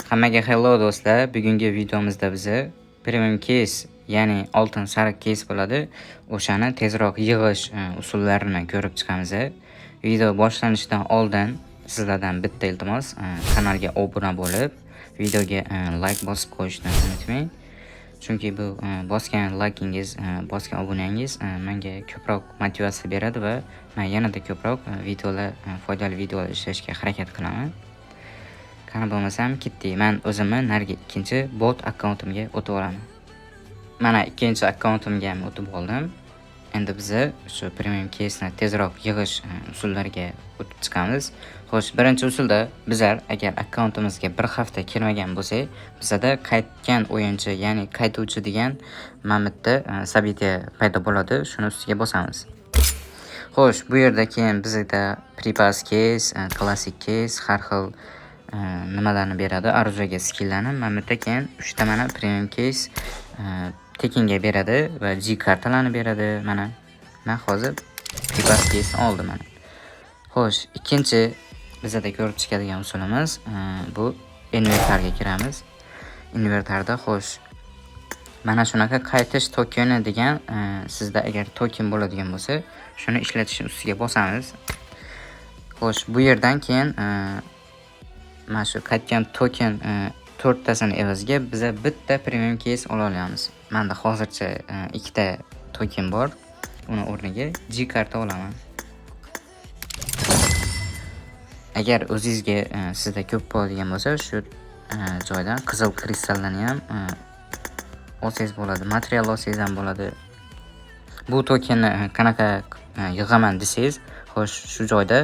Hammaga hello do'stlar. Bugungi videomizda biz premium case, ya'ni oltin sariq case bo'ladi. O'shani tezroq yig'ish usullarini ko'rib chiqamiz. Video boshlanishidan oldin sizlardan bitta iltimos, kanalga obuna bo'lib, videoga like bosib qo'yishni unutmang. Chunki bu bosgan likingiz, bosgan obunangiz menga ko'proq motivatsiya beradi va men yanada ko'proq foydali videolar ishlashga harakat qilaman. Qani bo'lmasam ketdik. Men o'zimni narigi ikkinchi bot akkauntimga o'tib olaman. Mana ikkinchi akkauntimga ham o'tib oldim. Endi biz shu premium case'ni tezroq yig'ish usullariga o'tib chiqamiz. Xo'sh, birinchi usulda bizlar agar akkauntimizga bir hafta kirmagan bo'lsak, bizda qaytgan o'yinchi, ya'ni qaytuvchi degan mana bitta sabitiya paydo bo'ladi. Shuni ustiga bosamiz. Xo'sh, bu yerda keyin bizda prepass case, classic case, har xil nimalarni beradi, arzuga skilllarni. Mana bitta keyin 3 ta mana premium case tekinga beradi va G kartalarni beradi. Mana men hozir prepass case oldim mana. Xo'sh, ikkinchi bizda ko'rib chiqadigan usulimiz bu invertarga kiramiz. Invertarda xo'sh, mana shunaqa qaytish tokeni degan, sizda agar token bo'ladigan bo'lsa, shuni ishlatish ustiga bosamiz. Xo'sh, bu yerdan keyin mana shu qaytgan token 4 tasini evaziga biz bitta premium case ola olamiz. Menda hozircha 2 ta token bor. Uni o'rniga G karta olaman. Agar o'zingizga sizda ko'p bo'ladigan bo'lsa, shu joydan qizil kristallarni ham olsangiz bo'ladi, material olsangiz ham bo'ladi. Bu tokenni qanaqa yig'aman desangiz, xo'sh, shu joyda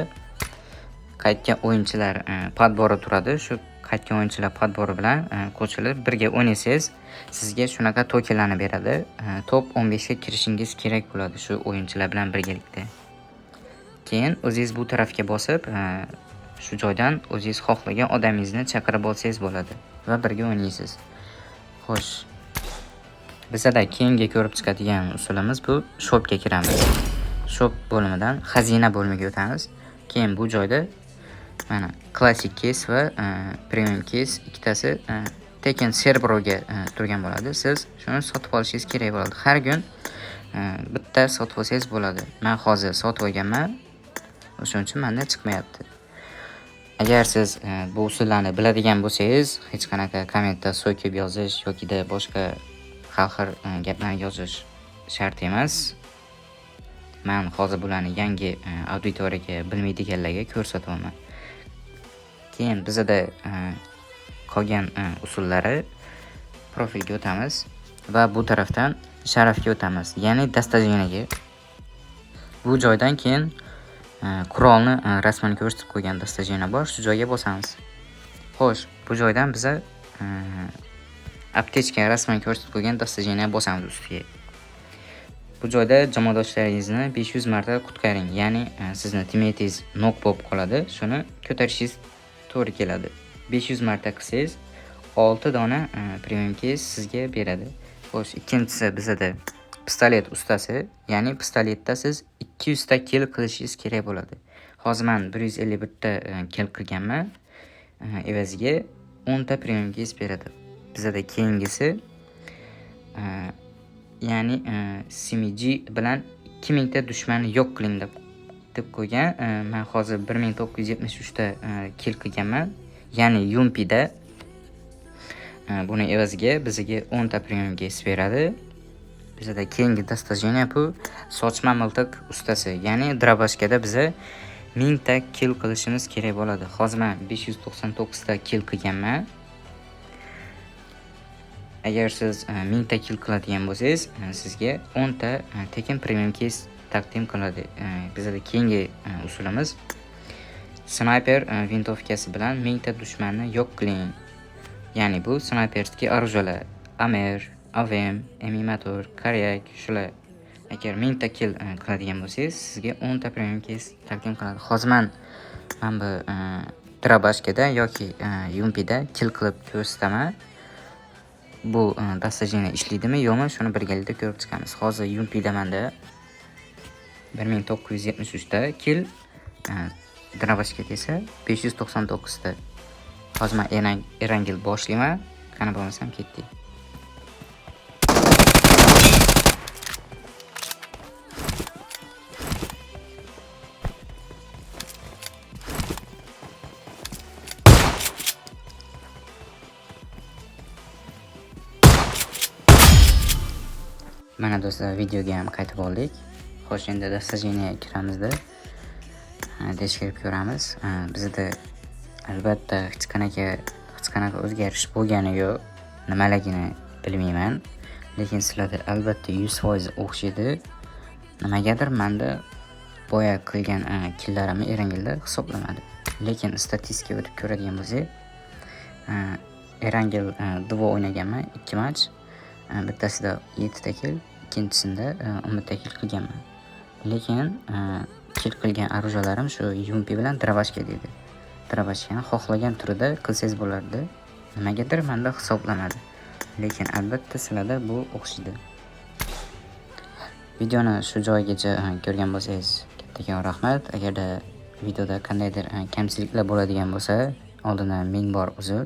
qaytgan o'yinchilar padbori turadi. Shu qaytgan o'yinchilar padbori bilan qo'shilib birga o'ynasangiz, sizga shunaqa tokenlarni beradi. Top 15 ga kirishingiz kerak bo'ladi shu o'yinchilar bilan birgalikda. Keyin o'zingiz bu tarafga bosib, shu joydan o'zingiz xohlagan odamingizni chaqirib olsangiz bo'ladi va birga o'ynaysiz. Xo'sh, bizda keyingi ko'rib chiqadigan usulimiz bu shopga kiramiz. Shop bo'limidan xazina bo'limiga o'tamiz. Keyin bu joyda mana classic case va premium case ikkitasi tekin serveroga turgan bo'ladi. Siz shuni sotib olishingiz kerak bo'ladi. Har kun bitta sotib olsangiz bo'ladi. Men hozir sotib olganman. O'shuning uchun menda chiqmayapti. Agar siz bu usullarni biladigan bo'lsangiz, hech qanaqa kommentda so'kib yozish yoki boshqa xalqar gaplarni yozish shart emas. Men hozir bularni yangi auditoriyaga, bilmaydiganlarga ko'rsatyapman. Keyin bizda qolgan usullari profilga o'tamiz va bu tarafdan sharafga o'tamiz, ya'ni dastajeniyaga. Bu joydan keyin qurolni rasman ko'rsatib qo'ygan dastajeniya bor, shu joyga bosamiz. Xo'sh, bu joydan biz aptechka rasman ko'rsatib qo'ygan dastajeniya bosamiz ustiga. Bu joyda jamoadoshlaringizni 500 marta qutqaring, ya'ni sizni teammatingiz nok bo'lib qoladi. Shuni ko'tarishingiz to'g'ri keladi. 500 marta qilsangiz 6 dona premium case sizga beradi. Xo'sh, ikkinchisi bizda pistolet ustasi, ya'ni pistoletda siz 200 ta kill qilishingiz kerak bo'ladi. Hozir men 151 ta kill qilganman. Evaziga 10 ta premium case beradi. Bizda keyingisi ya'ni CMG bilan 2000 ta dushmanni yo'q qiling deb qo'ygan. Men hozir 1973 ta kill qilganman. Ya'ni Yumpida buni evaziga bizga 10 ta premium case beradi. Bizda keyingi dastajeniya bu sochma miltiq ustasi, ya'ni drabashkada biz 1000 ta kill qilishimiz kerak bo'ladi. Hozir men 599 ta kill qilganman. Agar siz 1000 ta kill qiladigan bo'lsangiz, sizga 10 ta tekin premium case taqdim qiladi. Bizda keyingi usulimiz sniper vintovkasi bilan 1000 ta dushmanni yo'q qiling. Ya'ni bu sniperskiy orужие, Amer, AVM, Emimator, Karyak, shular. Agar 1000 ta kill qiladigan bo'lsangiz, sizga 10 ta premium case taqdim qiladi. Hozir men bu drabashkada yoki Yumpida kill qilib ko'rsataman. Bu dastajeniya ishlaydimi yo'qmi, shuni birgalikda ko'rib chiqamiz. Hozir Yumpida menda 1973 ta kill, drabashkada esa 599 ta. hozir men Erangel boshlayman. Qani bo'lmasam ketdik. Mana do'stlar, videoga ham qaytib oldik. Xo'sh, endi dastajeniyaga kiramizda. Dech kirib ko'ramiz. Bizda albatta hech qanaqa o'zgarish bo'lgani yo'q. Nimaligini bilmayman, lekin sizlarda albatta 100% o'xshaydi. Nimagadir menda boya qilgan killarimni Erangelda hisoblamadi. Lekin statistikaga o'tib ko'radigan bo'lsak, Erangel duo o'ynaganman 2 match. Bittasida 7 ta kill, ikkinchisida 10 ta kill qilganman. Lekin kill qilgan orujalarim shu Yumpi bilan Dravashka deydi. Dravashkani xohlagan turida qilsangiz bo'lardi. Nimagadir menda hisoblanadi. Lekin albatta sizlarda bu o'xshaydi. Videoni shu joyigacha ko'rgan bo'lsangiz kattakon rahmat. Agarda videoda qandaydir kamchiliklar bo'ladigan bo'lsa, oldindan ming bor uzr.